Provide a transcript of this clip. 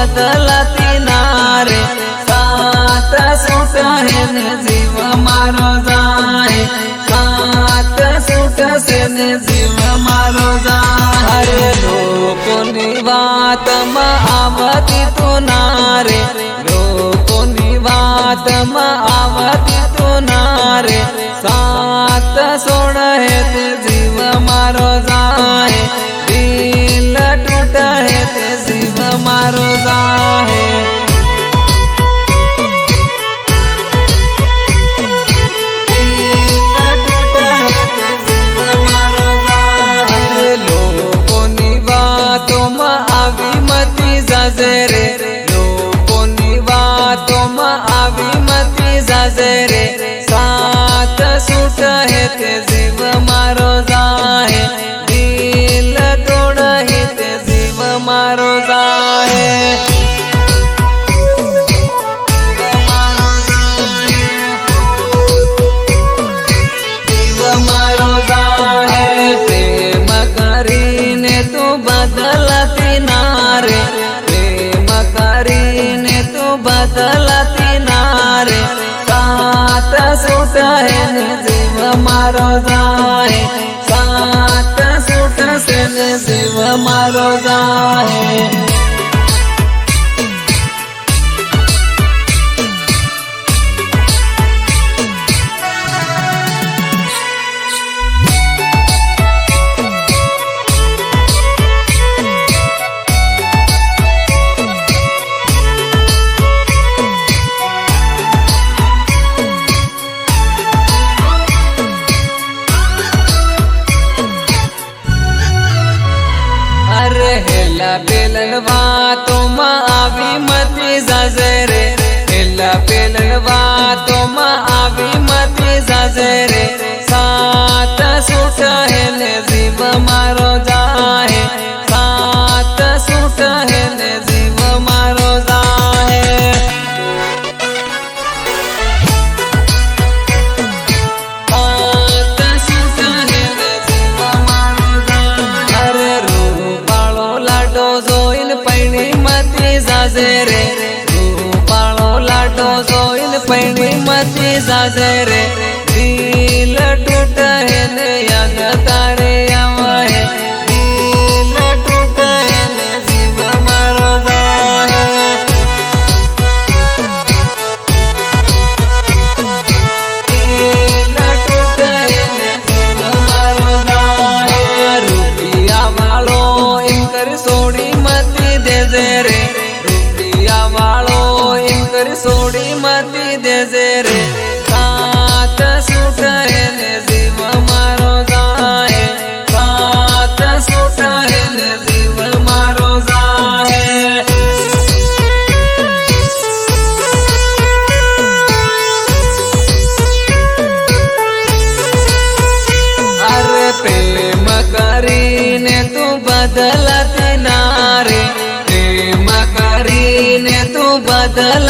बदलती नारे सात सूट है ने जीव मारो जाए सात सूट से ने जीव मारो जाए लोकोनी वात में आवती तू नारे लोकोनी वात में आवती तू नारे सात सोड़ है ते जीव मारो जाए दिल टूट है ते जीव मारो जाए लोकोनी वातों में आवी मती जाजे लोकोनी वातों में आवी मती जाजे सात सूट है ते जीव मारो जाए दिल तोड़ है ते जीव मारो जाए जीव मारो जाए प्रेम करीने तू बदलती नारे प्रेम करीने तू बदलती नारे सात सूट है ने जीव मारो जाए सात सूट से ने जीव मारो जाए हेला पेलन वातों में आवी मती जाजे हेला पेलन वातों में आवी मती जाजे सात सूट है ने जीव मारो जाए सात सूट है ने जीव मारो जाए सात सूट है ने जीव मारो जाए जोइन पैणी मती जाजे रूपाळो लाडो जोइन पैणी मती जाजे दिल टूट है ने याद तारे आवे दिल टूट है ने जीव मारो जाए दिल टूट है ने जीव मारो जाए रुपिया वालो इंकर सोड़ी रुपिया वालो इंकर सोड़ी मती देजे सात सूट है ने जीव मारो जाए सात सूट है ने जीव मारो जाए अरे प्रेम करीने तू बदलती नारे प्रेम करीने तू बदल